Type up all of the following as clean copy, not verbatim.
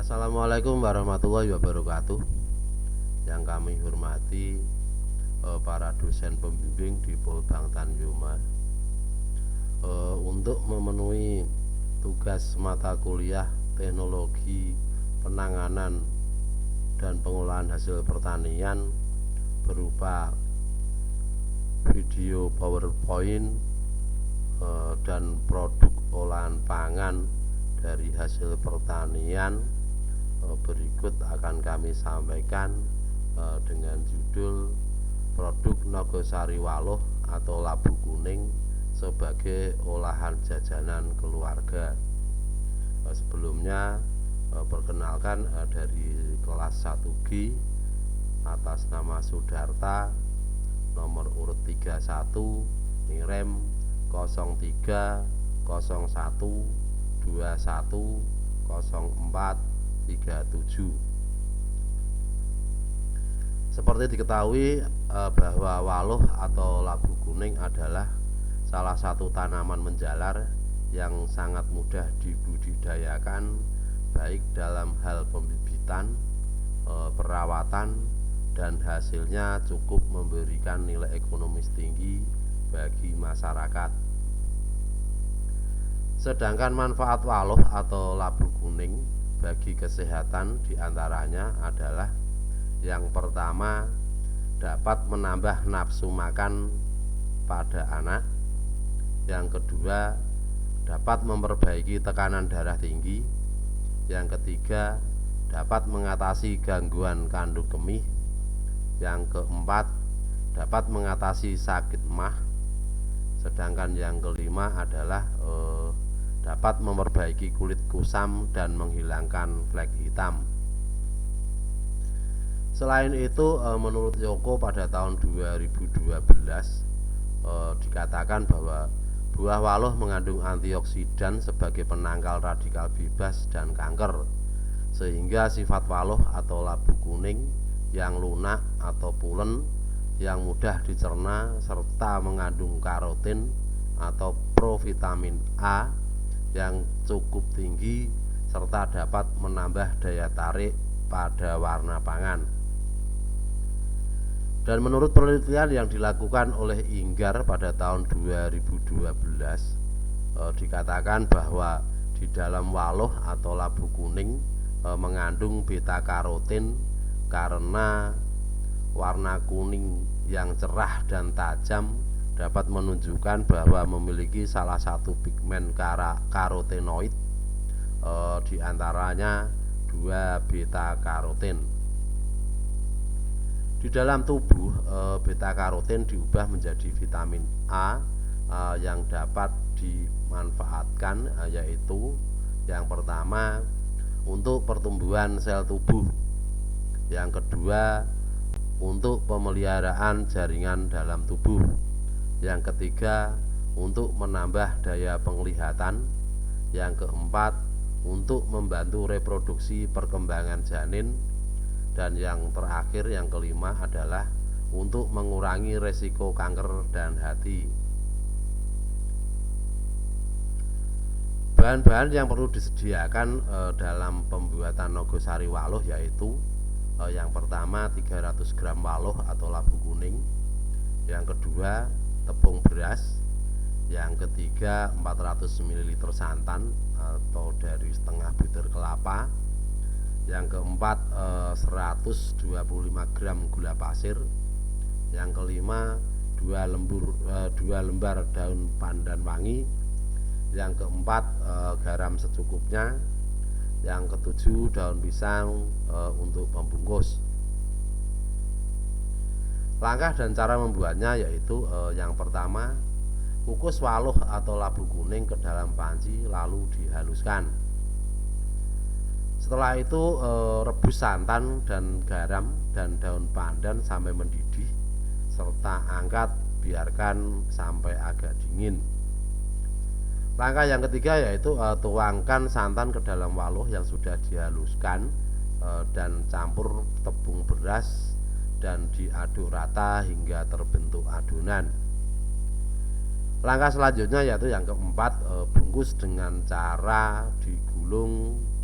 Assalamualaikum warahmatullahi wabarakatuh. Yang kami hormati para dosen pembimbing di Polbang Tanjuma, untuk memenuhi tugas mata kuliah teknologi penanganan dan pengolahan hasil pertanian berupa video PowerPoint dan produk olahan pangan dari hasil pertanian. Berikut akan kami sampaikan dengan judul produk Nogosari Waloh atau labu kuning sebagai olahan jajanan keluarga. Sebelumnya perkenalkan dari kelas 1G atas nama Sudarta, nomor urut 31, nirem 03 01 21 04 37. Seperti diketahui bahwa waloh atau labu kuning adalah salah satu tanaman menjalar yang sangat mudah dibudidayakan, baik dalam hal pembibitan, perawatan, dan hasilnya cukup memberikan nilai ekonomis tinggi bagi masyarakat. Sedangkan manfaat waloh atau labu kuning bagi kesehatan diantaranya adalah: yang pertama, dapat menambah nafsu makan pada anak. Yang kedua, dapat memperbaiki tekanan darah tinggi. Yang ketiga, dapat mengatasi gangguan kandung kemih. Yang keempat, dapat mengatasi sakit emah. Sedangkan yang kelima adalah dapat memperbaiki kulit kusam dan menghilangkan flek hitam. Selain itu, menurut Yoko pada tahun 2012 dikatakan bahwa buah waloh mengandung antioksidan sebagai penangkal radikal bebas dan kanker, sehingga sifat waloh atau labu kuning yang lunak atau pulen, yang mudah dicerna, serta mengandung karotin atau provitamin A yang cukup tinggi, serta dapat menambah daya tarik pada warna pangan. Dan menurut penelitian yang dilakukan oleh Inggar pada tahun 2012, dikatakan bahwa di dalam waloh atau labu kuning mengandung beta karotin, karena warna kuning yang cerah dan tajam dapat menunjukkan bahwa memiliki salah satu pigmen karotenoid, diantaranya 2 beta karotin. Di dalam tubuh, beta karotin diubah menjadi vitamin A yang dapat dimanfaatkan, yaitu yang pertama untuk pertumbuhan sel tubuh, yang kedua untuk pemeliharaan jaringan dalam tubuh, yang ketiga untuk menambah daya penglihatan, yang keempat untuk membantu reproduksi perkembangan janin, dan yang terakhir yang kelima adalah untuk mengurangi resiko kanker dan hati. Bahan-bahan yang perlu disediakan dalam pembuatan Nogosari Waloh yaitu: yang pertama 300 gram waloh atau labu kuning, yang kedua tepung beras, yang ketiga 400 ml santan atau dari setengah butir kelapa, yang keempat 125 gram gula pasir, yang kelima 2 lembar daun pandan wangi, yang keempat garam secukupnya, yang ketujuh daun pisang untuk pembungkus. Langkah dan cara membuatnya yaitu: yang pertama, kukus waloh atau labu kuning ke dalam panci lalu dihaluskan. Setelah itu rebus santan dan garam dan daun pandan sampai mendidih, serta angkat, biarkan sampai agak dingin. Langkah yang ketiga yaitu tuangkan santan ke dalam waloh yang sudah dihaluskan dan campur tepung beras dan diaduk rata hingga terbentuk adonan. Langkah selanjutnya yaitu yang keempat, bungkus dengan cara digulung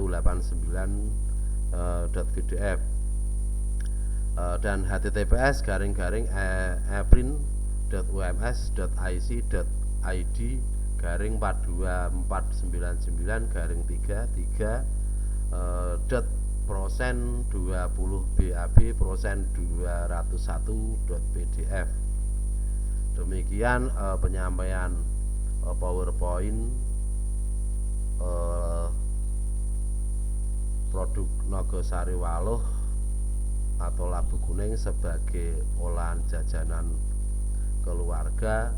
189.pdf dan https://aprint.ums.ic.id/424999-33 prosen 20 BAB prosen 201.pdf. Demikian penyampaian PowerPoint produk Nogosari Waluh atau labu kuning sebagai olahan jajanan keluarga.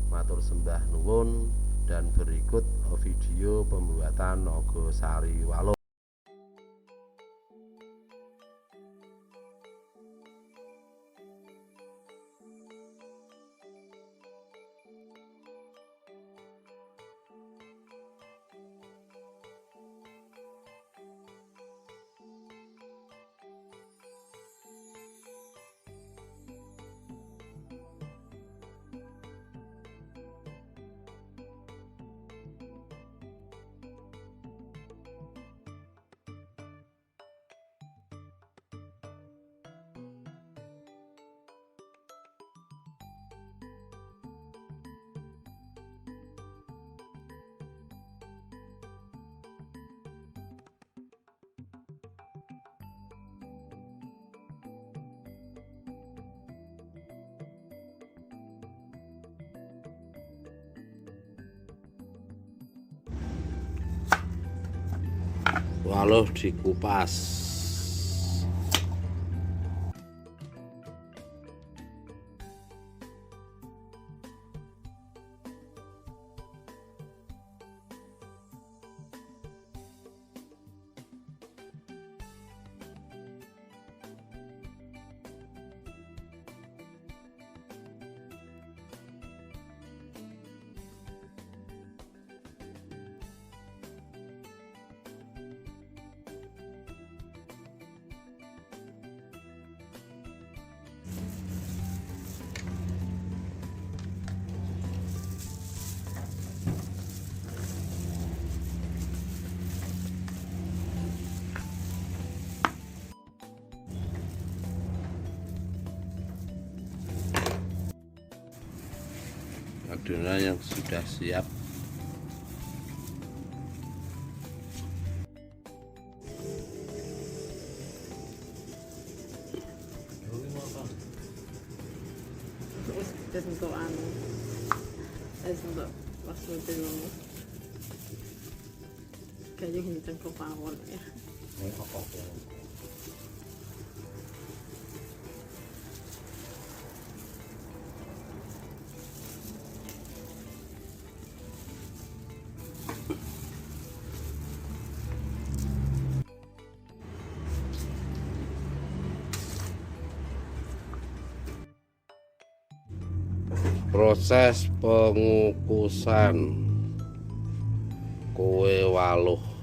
Matur sembah nuwun, dan berikut video pembuatan Nogosari Waluh. Waluh dikupas. Adonan yang sudah siap Terus untuk anu, untuk pas mobil gayung cengkok pawon ya. Ini apa ya? Proses pengukusan kue waluh.